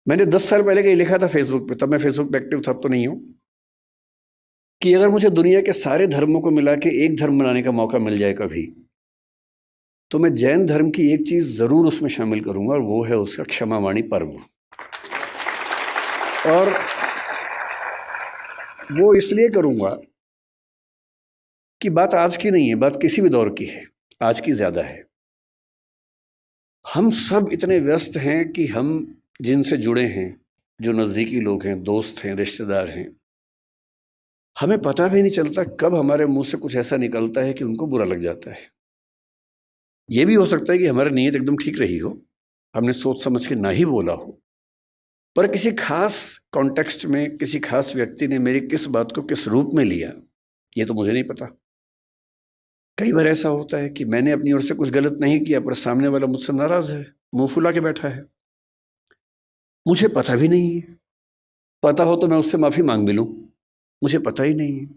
मैंने 10 साल पहले कहीं लिखा था फेसबुक पे, तब मैं फेसबुक पे एक्टिव था, अब तो नहीं हूँ, कि अगर मुझे दुनिया के सारे धर्मों को मिला के एक धर्म बनाने का मौका मिल जाए कभी, तो मैं जैन धर्म की एक चीज जरूर उसमें शामिल करूंगा, और वो है उसका क्षमावाणी पर्व। और वो इसलिए करूंगा कि बात आज की नहीं है, बात किसी भी दौर की है, आज की ज्यादा है। हम सब इतने व्यस्त हैं कि हम जिनसे जुड़े हैं, जो नजदीकी लोग हैं, दोस्त हैं, रिश्तेदार हैं, हमें पता भी नहीं चलता कब हमारे मुंह से कुछ ऐसा निकलता है कि उनको बुरा लग जाता है। ये भी हो सकता है कि हमारी नीयत एकदम ठीक रही हो, हमने सोच समझ के ना ही बोला हो, पर किसी खास कॉन्टेक्स्ट में किसी खास व्यक्ति ने मेरी किस बात को किस रूप में लिया, ये तो मुझे नहीं पता। कई बार ऐसा होता है कि मैंने अपनी ओर से कुछ गलत नहीं किया, पर सामने वाला मुझसे नाराज है, मुंह फुला के बैठा है, मुझे पता भी नहीं है। पता हो तो मैं उससे माफी मांग भी लूं, मुझे पता ही नहीं है।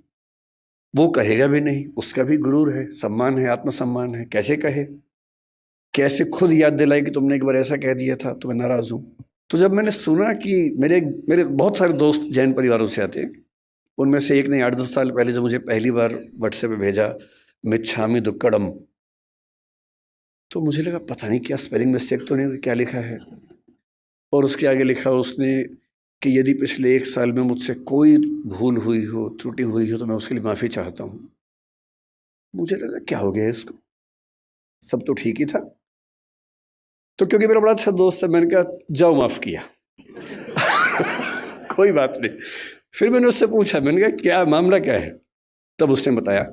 वो कहेगा भी नहीं, उसका भी गुरूर है, सम्मान है, आत्मसम्मान है, कैसे कहे, कैसे खुद याद दिलाए कि तुमने एक बार ऐसा कह दिया था तो मैं नाराज हूं। तो जब मैंने सुना कि मेरे मेरे बहुत सारे दोस्त जैन परिवारों से आते हैं, उनमें से एक ने 8-10 साल पहले जब मुझे पहली बार व्हाट्सएप पे भेजा मिच्छामी दुक्कड़म, तो मुझे लगा पता नहीं क्या स्पेलिंग मिस्टेक तो नहीं, क्या लिखा है। और उसके आगे लिखा उसने कि यदि पिछले 1 साल में मुझसे कोई भूल हुई हो, त्रुटि हुई हो, तो मैं उसके लिए माफ़ी चाहता हूँ। मुझे लगा क्या हो गया इसको, सब तो ठीक ही था। तो क्योंकि मेरा बड़ा अच्छा दोस्त है, मैंने कहा जाओ माफ़ किया। कोई बात नहीं। फिर मैंने उससे पूछा, मैंने कहा क्या मामला क्या है, तब उसने बताया।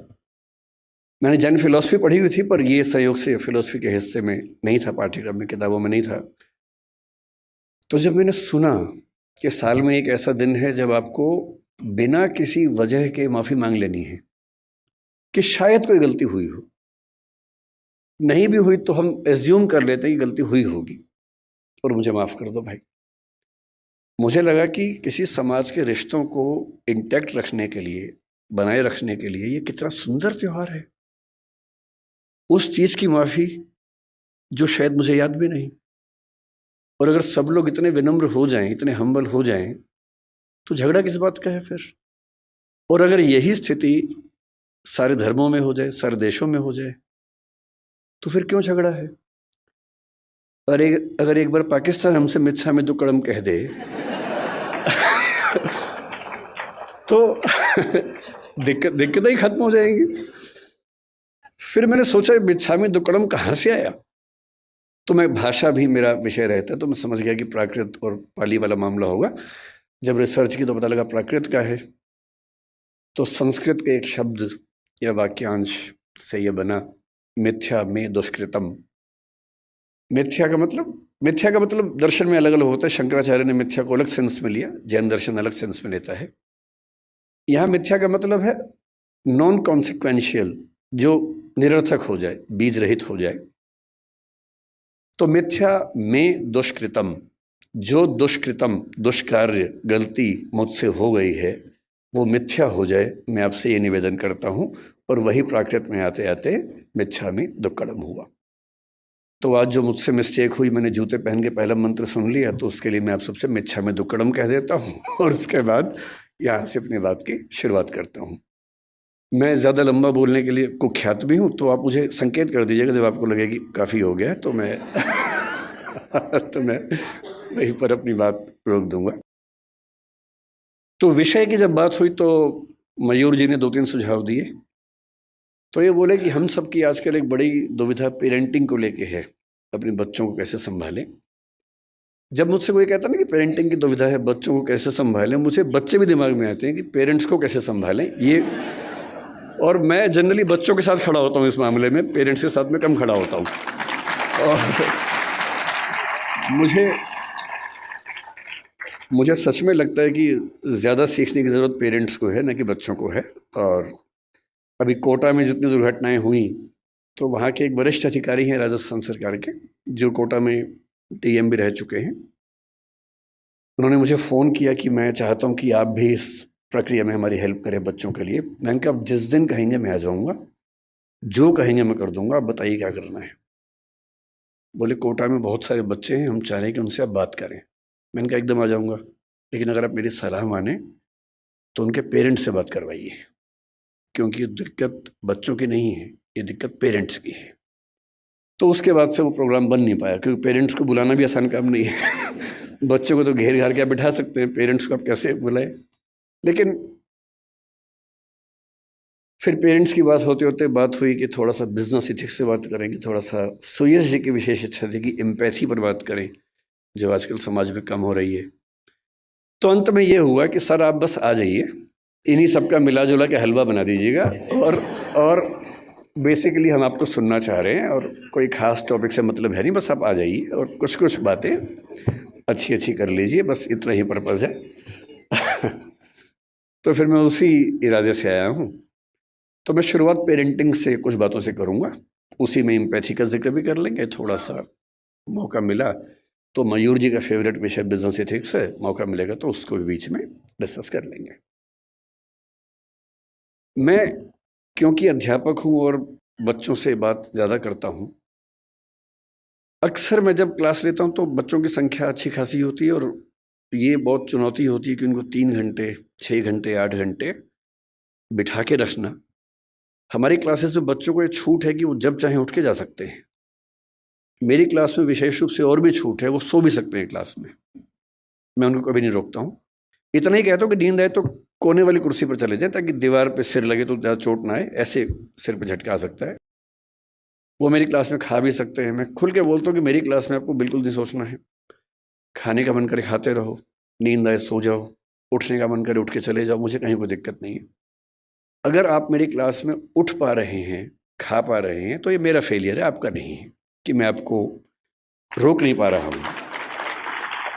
मैंने जैन फिलोसफी पढ़ी हुई थी, पर ये संयोग से फिलोसफी के हिस्से में नहीं था, पाठ्यक्रम में, किताबों में नहीं था। तो जब मैंने सुना कि साल में एक ऐसा दिन है जब आपको बिना किसी वजह के माफ़ी मांग लेनी है, कि शायद कोई गलती हुई हो, नहीं भी हुई तो हम एज्यूम कर लेते हैं कि गलती हुई होगी, और मुझे माफ़ कर दो भाई। मुझे लगा कि किसी समाज के रिश्तों को इंटैक्ट रखने के लिए, बनाए रखने के लिए, ये कितना सुंदर त्योहार है। उस चीज़ की माफ़ी जो शायद मुझे याद भी नहीं। और अगर सब लोग इतने विनम्र हो जाएं, इतने हम्बल हो जाएं, तो झगड़ा किस बात का है फिर। और अगर यही स्थिति सारे धर्मों में हो जाए, सारे देशों में हो जाए, तो फिर क्यों झगड़ा है। और अगर एक बार पाकिस्तान हमसे मिच्छामी दुक्कड़म कह दे तो दिक्कतें ही खत्म हो जाएंगी। फिर मैंने सोचा मिच्छामी दुक्कड़म कहाँ से आया। तो मैं, भाषा भी मेरा विषय रहता है, तो मैं समझ गया कि प्राकृत और पाली वाला मामला होगा। जब रिसर्च की तो पता लगा प्राकृत का है। तो संस्कृत के एक शब्द या वाक्यांश से यह बना, मिथ्या में दुष्कृतम। मिथ्या का मतलब दर्शन में अलग अलग होता है। शंकराचार्य ने मिथ्या को अलग सेंस में लिया, जैन दर्शन अलग सेंस में लेता है। यहां मिथ्या का मतलब है नॉन कॉन्सिक्वेंशियल, जो निरर्थक हो जाए, बीज रहित हो जाए। तो मिथ्या में दुष्कृतम, जो दुष्कृतम, दुष्कार्य, गलती मुझसे हो गई है, वो मिथ्या हो जाए, मैं आपसे ये निवेदन करता हूं। और वही प्राकृत में आते आते मिच्छा में दुक्कड़म हुआ। तो आज जो मुझसे मिस्टेक हुई, मैंने जूते पहन के पहला मंत्र सुन लिया, तो उसके लिए मैं आप सबसे मिच्छा में दुक्कड़म कह देता हूँ और उसके बाद यहाँ से अपनी बात की शुरुआत करता हूँ। मैं ज़्यादा लंबा बोलने के लिए कुख्यात भी हूँ, तो आप मुझे संकेत कर दीजिएगा जब आपको लगे कि काफ़ी हो गया है, तो मैं तो मैं वहीं पर अपनी बात रोक दूंगा। तो विषय की जब बात हुई तो मयूर जी ने 2-3 सुझाव दिए। तो ये बोले कि हम सब की आजकल एक बड़ी दुविधा पेरेंटिंग को लेके है, अपने बच्चों को कैसे संभालें। जब मुझसे कोई कहता ना कि पेरेंटिंग की दुविधा है, बच्चों को कैसे संभालें, मुझे बच्चे भी दिमाग में आते हैं कि पेरेंट्स को कैसे संभालें ये। और मैं जनरली बच्चों के साथ खड़ा होता हूँ इस मामले में, पेरेंट्स के साथ में कम खड़ा होता हूँ। और मुझे सच में लगता है कि ज़्यादा सीखने की ज़रूरत पेरेंट्स को है, ना कि बच्चों को है। और अभी कोटा में जितनी दुर्घटनाएं हुई, तो वहाँ के एक वरिष्ठ अधिकारी हैं राजस्थान सरकार के, जो कोटा में डीएम भी रह चुके हैं। उन्होंने मुझे फ़ोन किया कि मैं चाहता हूँ कि आप भी इस प्रक्रिया में हमारी हेल्प करें बच्चों के लिए। मैंने कहा जिस दिन कहेंगे मैं आ जाऊँगा, जो कहेंगे मैं कर दूंगा, आप बताइए क्या करना है। बोले कोटा में बहुत सारे बच्चे हैं, हम चाह रहे हैं कि उनसे आप बात करें। मैंने कहा एकदम आ जाऊँगा, लेकिन अगर आप मेरी सलाह माने तो उनके पेरेंट्स से बात करवाइए, क्योंकि ये दिक्कत बच्चों की नहीं है, ये दिक्कत पेरेंट्स की है। तो उसके बाद से वो प्रोग्राम बन नहीं पाया, क्योंकि पेरेंट्स को बुलाना भी आसान काम नहीं है बच्चों को तो घेर घार के आप बिठा सकते हैं, पेरेंट्स को आप कैसे बुलाएं। लेकिन फिर पेरेंट्स की बात होते होते बात हुई कि थोड़ा सा बिजनेस इथिक्स से बात करेंगे, थोड़ा सा सुयश जी की विशेष इच्छा थी कि एम्पैथी पर बात करें, जो आजकल समाज में कम हो रही है। तो अंत में ये हुआ कि सर आप बस आ जाइए, इन्हीं सबका मिला जुला के हलवा बना दीजिएगा, और बेसिकली हम आपको सुनना चाह रहे हैं, और कोई ख़ास टॉपिक से मतलब है नहीं, बस आप आ जाइए और कुछ कुछ बातें अच्छी अच्छी कर लीजिए, बस इतना ही पर्पज़ है तो फिर मैं उसी इरादे से आया हूँ। तो मैं शुरुआत पेरेंटिंग से कुछ बातों से करूँगा, उसी में एम्पैथी का जिक्र भी कर लेंगे, थोड़ा सा मौका मिला तो मयूर जी का फेवरेट विषय बिजनेस एथिक्स है, मौका मिलेगा तो उसको भी बीच में डिस्कस कर लेंगे। मैं क्योंकि अध्यापक हूँ और बच्चों से बात ज़्यादा करता हूँ, अक्सर मैं जब क्लास लेता हूँ तो बच्चों की संख्या अच्छी खासी होती है, और ये बहुत चुनौती होती है कि उनको 3 घंटे 6 घंटे 8 घंटे बिठा के रखना। हमारी क्लासेस में बच्चों को ये छूट है कि वो जब चाहें उठ के जा सकते हैं। मेरी क्लास में विशेष रूप से और भी छूट है, वो सो भी सकते हैं क्लास में, मैं उनको कभी नहीं रोकता हूँ। इतना ही कहता हूँ कि नींद आए तो कोने वाली कुर्सी पर चले जाए, ताकि दीवार पे सिर लगे तो ज़्यादा चोट ना आए, ऐसे सिर पे झटका आ सकता है। वो मेरी क्लास में खा भी सकते हैं। मैं खुल के बोलता हूँ कि मेरी क्लास में आपको बिल्कुल नहीं सोचना है, खाने का मन करे खाते रहो, नींद आए सो जाओ, उठने का मन करे उठ के चले जाओ, मुझे कहीं कोई दिक्कत नहीं है। अगर आप मेरी क्लास में उठ पा रहे हैं, खा पा रहे हैं, तो ये मेरा फेलियर है, आपका नहीं है कि मैं आपको रोक नहीं पा रहा हूँ।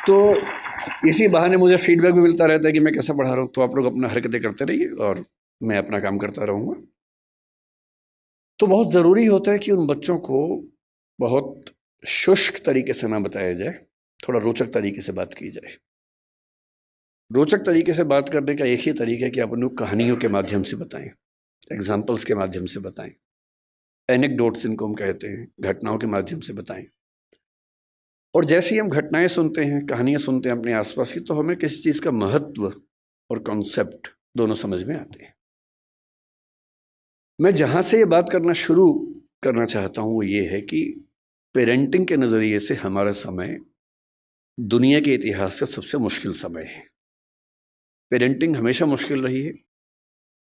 तो इसी बहाने मुझे फीडबैक भी मिलता रहता है कि मैं कैसा पढ़ा रहा हूँ, तो आप लोग अपना हरकतें करते रहिए और मैं अपना काम करता रहूँगा। तो बहुत ज़रूरी होता है कि उन बच्चों को बहुत शुष्क तरीके से ना बताया जाए, थोड़ा रोचक तरीके से बात की जाए। रोचक तरीके से बात करने का एक ही तरीका है कि आप उनको कहानियों के माध्यम से बताएं, एग्जाम्पल्स के माध्यम से बताएं, एनेक्डोट्स इनको हम कहते हैं, घटनाओं के माध्यम से बताएं। और जैसे ही हम घटनाएं सुनते हैं, कहानियां सुनते हैं अपने आसपास की, तो हमें किसी चीज़ का महत्व और कॉन्सेप्ट दोनों समझ में आते हैं। मैं जहाँ से ये बात करना शुरू करना चाहता हूँ वो ये है कि पेरेंटिंग के नज़रिए से हमारा समय दुनिया के इतिहास का सबसे मुश्किल समय है। पेरेंटिंग हमेशा मुश्किल रही है।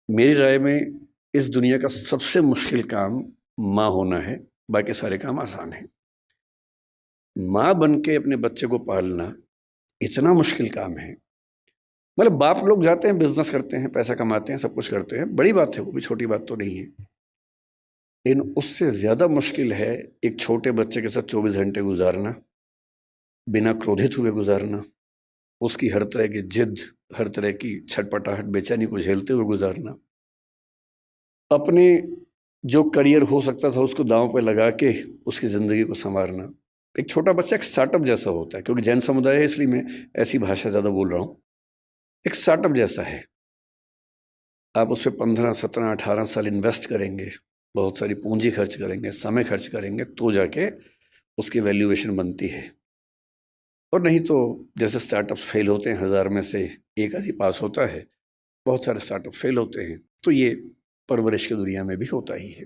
मेरी राय में इस दुनिया का सबसे मुश्किल काम माँ होना है, बाकी सारे काम आसान हैं। माँ बन के अपने बच्चे को पालना इतना मुश्किल काम है। मतलब बाप लोग जाते हैं, बिजनेस करते हैं, पैसा कमाते हैं, सब कुछ करते हैं, बड़ी बात है, वो भी छोटी बात तो नहीं है। लेकिन उससे ज़्यादा मुश्किल है एक छोटे बच्चे के साथ 24 घंटे गुजारना, बिना क्रोधित हुए गुजारना, उसकी हर तरह की जिद, हर तरह की छटपटाहट, बेचैनी को झेलते हुए गुजारना, अपने जो करियर हो सकता था उसको दांव पे लगा के उसकी ज़िंदगी को संवारना। एक छोटा बच्चा एक स्टार्टअप जैसा होता है, क्योंकि जैन समुदाय है इसलिए मैं ऐसी भाषा ज़्यादा बोल रहा हूँ। एक स्टार्टअप जैसा है, आप उस पर 15, 17, 18 साल इन्वेस्ट करेंगे, बहुत सारी पूंजी खर्च करेंगे, समय खर्च करेंगे, तो जाके उसकी वैल्यूएशन बनती है। और नहीं तो जैसे स्टार्टअप फेल होते हैं, 1000 में से एक आधी पास होता है, बहुत सारे स्टार्टअप फेल होते हैं। तो ये परवरिश की दुनिया में भी होता ही है।